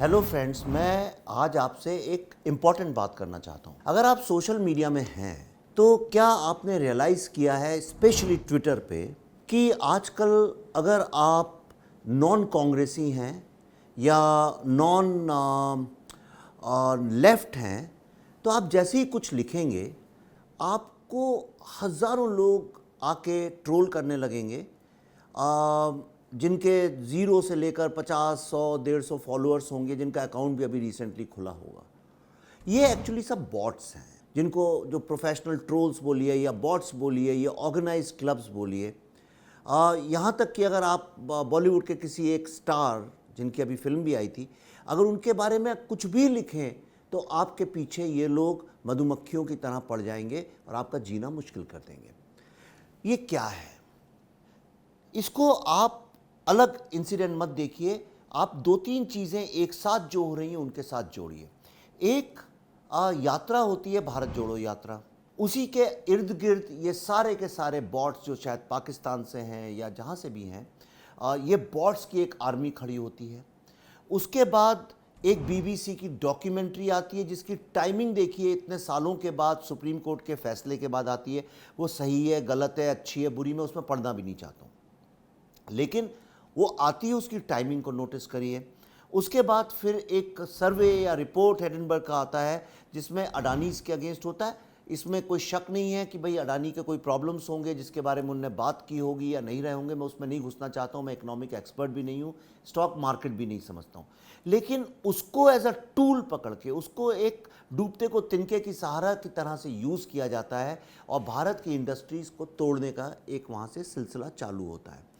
Hello friends, मैं आज आपसे एक इम्पॉर्टेंट बात करना चाहता हूँ। अगर आप सोशल मीडिया में हैं तो क्या आपने रियलाइज़ किया है, स्पेशली ट्विटर पे, कि आजकल अगर आप नॉन कांग्रेसी हैं या नॉन लेफ्ट हैं तो आप जैसे ही कुछ लिखेंगे आपको हज़ारों लोग आके ट्रोल करने लगेंगे, जिनके 0 से लेकर 50, 100, 150 फॉलोअर्स होंगे, जिनका अकाउंट भी अभी रिसेंटली खुला होगा। ये एक्चुअली सब बॉट्स हैं, जिनको जो प्रोफेशनल ट्रोल्स बोलिए या बॉट्स बोलिए या ऑर्गेनाइज क्लब्स बोलिए। यहाँ तक कि अगर आप बॉलीवुड के किसी एक स्टार, जिनकी अभी फिल्म भी आई थी, अगर उनके बारे में कुछ भी लिखें तो आपके पीछे ये लोग मधुमक्खियों की तरह पड़ जाएंगे और आपका जीना मुश्किल कर देंगे। ये क्या है? इसको आप अलग इंसिडेंट मत देखिए, आप 2-3 चीज़ें एक साथ जो हो रही हैं उनके साथ जोड़िए। एक यात्रा होती है, भारत जोड़ो यात्रा, उसी के इर्द गिर्द ये सारे के सारे बॉट्स जो शायद पाकिस्तान से हैं या जहाँ से भी हैं, ये बॉट्स की एक आर्मी खड़ी होती है। उसके बाद एक बीबीसी की डॉक्यूमेंट्री आती है जिसकी टाइमिंग देखिए, इतने सालों के बाद, सुप्रीम कोर्ट के फैसले के बाद आती है। वो सही है, गलत है, अच्छी है, बुरी, मैं उसमें पढ़ना भी नहीं चाहता हूँ, लेकिन वो आती है, उसकी टाइमिंग को नोटिस करिए। उसके बाद फिर एक सर्वे या रिपोर्ट एडिनबर्ग का आता है जिसमें अडानीज के अगेंस्ट होता है। इसमें कोई शक नहीं है कि भाई अडानी के कोई प्रॉब्लम्स होंगे जिसके बारे में उनने बात की होगी या नहीं रहे होंगे, मैं उसमें नहीं घुसना चाहता हूँ। मैं इकोनॉमिक एक्सपर्ट भी नहीं हूँ, स्टॉक मार्केट भी नहीं समझता हूँ, लेकिन उसको एज अ टूल पकड़ के, उसको एक डूबते को तिनके की सहारा की तरह से यूज़ किया जाता है और भारत की इंडस्ट्रीज़ को तोड़ने का एक वहाँ से सिलसिला चालू होता है।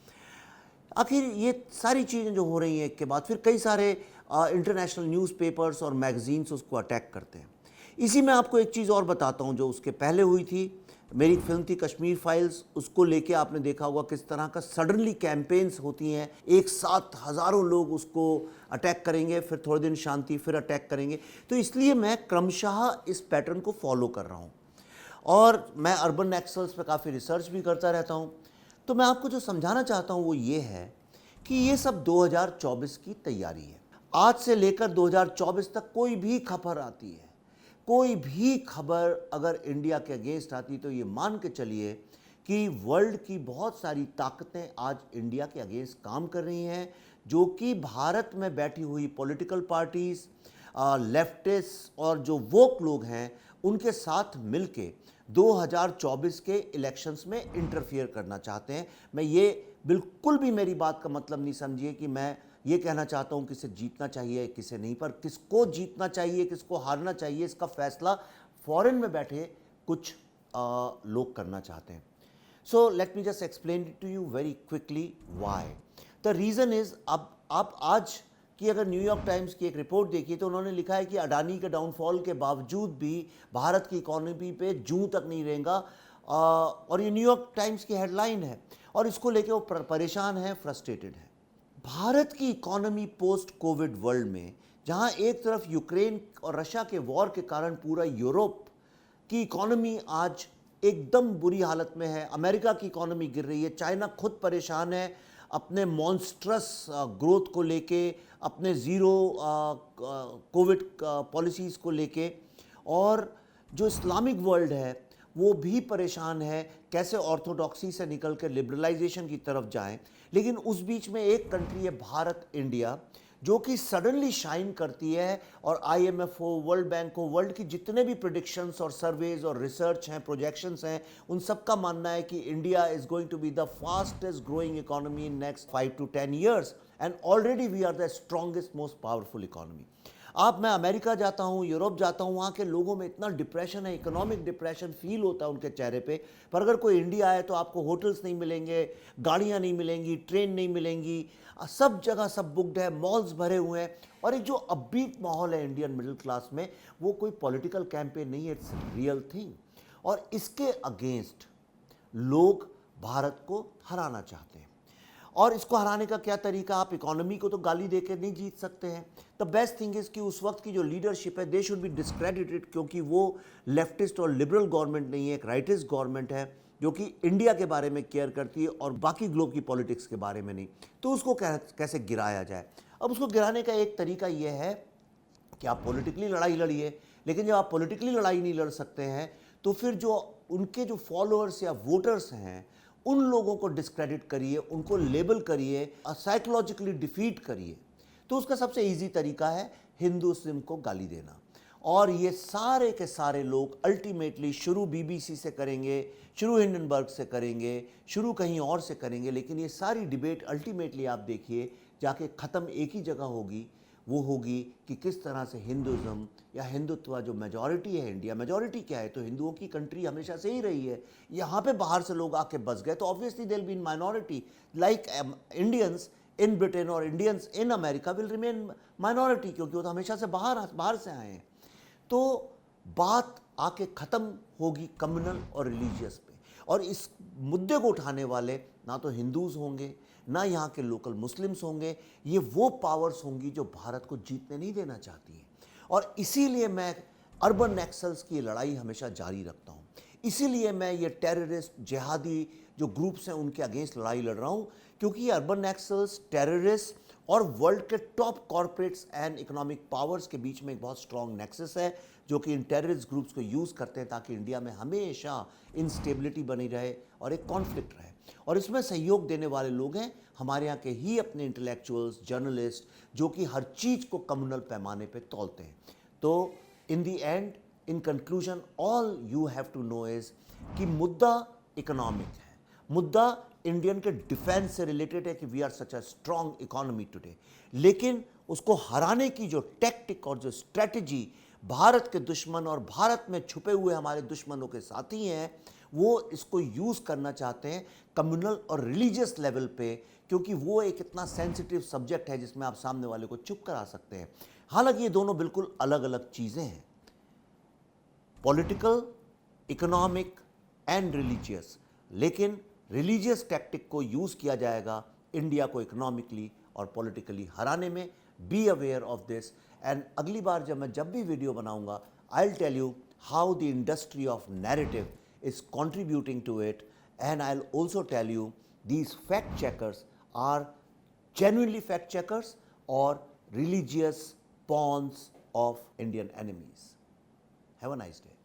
आखिर ये सारी चीज़ें जो हो रही हैं, एक के बाद फिर कई सारे इंटरनेशनल न्यूज़पेपर्स और मैगजीन्स उसको अटैक करते हैं। इसी में आपको एक चीज़ और बताता हूँ जो उसके पहले हुई थी। मेरी फिल्म थी कश्मीर फाइल्स, उसको लेके आपने देखा होगा किस तरह का सडनली कैंपेन्स होती हैं, एक साथ हज़ारों लोग उसको अटैक करेंगे, फिर थोड़े दिन शांति, फिर अटैक करेंगे। तो इसलिए मैं क्रमशः इस पैटर्न को फॉलो कर रहा हूँ और मैं अर्बन एक्सेल्स पे काफ़ी रिसर्च भी करता रहता हूँ। तो मैं आपको जो समझाना चाहता हूँ वो ये है कि ये सब 2024 की तैयारी है। आज से लेकर 2024 तक कोई भी खबर आती है, कोई भी खबर अगर इंडिया के अगेंस्ट आती, तो ये मान के चलिए कि वर्ल्ड की बहुत सारी ताकतें आज इंडिया के अगेंस्ट काम कर रही हैं, जो कि भारत में बैठी हुई पॉलिटिकल पार्टीज़, लेफ्टिस्ट और जो वोक लोग हैं, उनके साथ मिलके 2024 के इलेक्शंस में इंटरफियर करना चाहते हैं। मैं ये बिल्कुल भी, मेरी बात का मतलब नहीं समझिए कि मैं ये कहना चाहता हूँ किसे जीतना चाहिए किसे नहीं, पर किसको जीतना चाहिए किसको हारना चाहिए, इसका फैसला फॉरेन में बैठे कुछ लोग करना चाहते हैं। So let me just explain it to you very quickly why. The reason is, अब आप आज कि अगर न्यूयॉर्क टाइम्स की एक रिपोर्ट देखिए तो उन्होंने लिखा है कि अडानी के डाउनफॉल के बावजूद भी भारत की इकोनॉमी पे जूं तक नहीं रहेगा, और ये न्यूयॉर्क टाइम्स की हेडलाइन है और इसको लेके वो परेशान है, फ्रस्ट्रेटेड है। भारत की इकोनॉमी पोस्ट कोविड वर्ल्ड में, जहां एक तरफ यूक्रेन और रशिया के वॉर के कारण पूरा यूरोप की इकोनॉमी आज एकदम बुरी हालत में है, अमेरिका की इकोनॉमी गिर रही है, चाइना खुद परेशान है अपने मॉन्स्ट्रस ग्रोथ को लेके, अपने ज़ीरो कोविड पॉलिसीज़ को लेके, और जो इस्लामिक वर्ल्ड है वो भी परेशान है कैसे ऑर्थोडॉक्सी से निकल कर लिबरलाइजेशन की तरफ जाएं। लेकिन उस बीच में एक कंट्री है भारत, इंडिया, जो कि सडनली शाइन करती है और IMF हो, वर्ल्ड बैंक हो, वर्ल्ड की जितने भी प्रेडिक्शंस और सर्वेज और रिसर्च हैं, प्रोजेक्शंस हैं, उन सब का मानना है कि India is going to be the fastest growing economy in next 5 to 10 years and already we are the strongest most powerful economy. मैं अमेरिका जाता हूँ, यूरोप जाता हूँ, वहाँ के लोगों में इतना डिप्रेशन है, इकोनॉमिक डिप्रेशन फील होता है उनके चेहरे पे। पर अगर कोई इंडिया आए तो आपको होटल्स नहीं मिलेंगे, गाड़ियाँ नहीं मिलेंगी, ट्रेन नहीं मिलेंगी, सब जगह सब बुकड है, मॉल्स भरे हुए हैं, और एक जो अपबीट माहौल है इंडियन मिडिल क्लास में, वो कोई पॉलिटिकल कैंपेन नहीं है, इट्स रियल थिंग। और इसके अगेंस्ट लोग भारत को हराना चाहते हैं। और इसको हराने का क्या तरीका? आप इकोनॉमी को तो गाली देकर नहीं जीत सकते हैं। द बेस्ट थिंग इज़ कि उस वक्त की जो लीडरशिप है, दे शुड बी डिस्क्रेडिटेड, क्योंकि वो लेफ्टिस्ट और लिबरल गवर्नमेंट नहीं है, एक राइटिस्ट गवर्नमेंट है जो कि इंडिया के बारे में केयर करती है और बाकी ग्लोब की पॉलिटिक्स के बारे में नहीं। तो उसको कैसे गिराया जाए? अब उसको गिराने का एक तरीका ये है कि आप पॉलिटिकली लड़ाई लड़िए, लेकिन जब आप पॉलिटिकली लड़ाई नहीं लड़ सकते हैं तो फिर जो उनके जो फॉलोअर्स या वोटर्स हैं उन लोगों को डिस्क्रेडिट करिए, उनको लेबल करिए, साइकोलॉजिकली डिफीट करिए। तो उसका सबसे इजी तरीका है हिंदुइज्म को गाली देना। और ये सारे के सारे लोग अल्टीमेटली शुरू बीबीसी से करेंगे, शुरू हिंडनबर्ग से करेंगे, शुरू कहीं और से करेंगे, लेकिन ये सारी डिबेट अल्टीमेटली आप देखिए जाके ख़त्म एक ही जगह होगी, वो होगी कि किस तरह से हिंदुज़म या हिंदुत्व जो मेजॉरिटी है, इंडिया मेजॉरिटी क्या है, तो हिंदुओं की कंट्री हमेशा से ही रही है। यहाँ पे बाहर से लोग आके बस गए तो obviously they will be in minority, like Indians in Britain और Indians in America will remain minority, क्योंकि वो तो हमेशा से बाहर से आए हैं। तो बात आके ख़त्म होगी कम्युनल और रिलीजियस पे, और इस मुद्दे को उठाने वाले ना तो हिंदूज होंगे ना यहाँ के लोकल मुस्लिम्स होंगे, ये वो पावर्स होंगी जो भारत को जीतने नहीं देना चाहती हैं। और इसीलिए मैं अर्बन नक्सल्स की लड़ाई हमेशा जारी रखता हूँ, इसीलिए मैं ये टेररिस्ट जिहादी जो ग्रुप्स हैं उनके अगेंस्ट लड़ाई लड़ रहा हूँ, क्योंकि अर्बन नक्सल्स, टेररिस्ट और वर्ल्ड के top corporates and economic powers के बीच में एक बहुत स्ट्रॉन्ग नेक्सस है जो कि इन टेररिस्ट ग्रुप्स को यूज़ करते हैं ताकि इंडिया में हमेशा इंस्टेबिलिटी बनी रहे और एक कॉन्फ्लिक्ट रहे। और इसमें सहयोग देने वाले लोग हैं हमारे यहाँ के ही अपने इंटेलेक्चुअल्स, जर्नलिस्ट, जो कि हर चीज़ को कम्युनल पैमाने पे तौलते हैं। तो in the end, in conclusion, all you have to know is कि मुद्दा इकोनॉमिक है, मुद्दा इंडियन के डिफेंस से रिलेटेड है कि we are such a strong economy today, लेकिन उसको हराने की जो टैक्टिक और जो स्ट्रेटजी भारत के दुश्मन और भारत में छुपे हुए हमारे दुश्मनों के साथी हैं, वो इसको यूज़ करना चाहते हैं कम्युनल और रिलीजियस लेवल पे, क्योंकि वो एक इतना सेंसिटिव सब्जेक्ट है जिसमें आप सामने वाले को चुप करा सकते हैं। हालांकि ये दोनों बिल्कुल अलग अलग चीज़ें हैं, पॉलिटिकल, इकोनॉमिक एंड रिलीजियस, लेकिन रिलीजियस टैक्टिक को यूज़ किया जाएगा इंडिया को इकोनॉमिकली और पॉलिटिकली हराने में। Be aware of this, and अगली बार जब भी वीडियो बनाऊंगा, I will tell you how the industry of narrative is contributing to it, and I'll also tell you these fact checkers are genuinely fact checkers or religious pawns of Indian enemies. Have a nice day.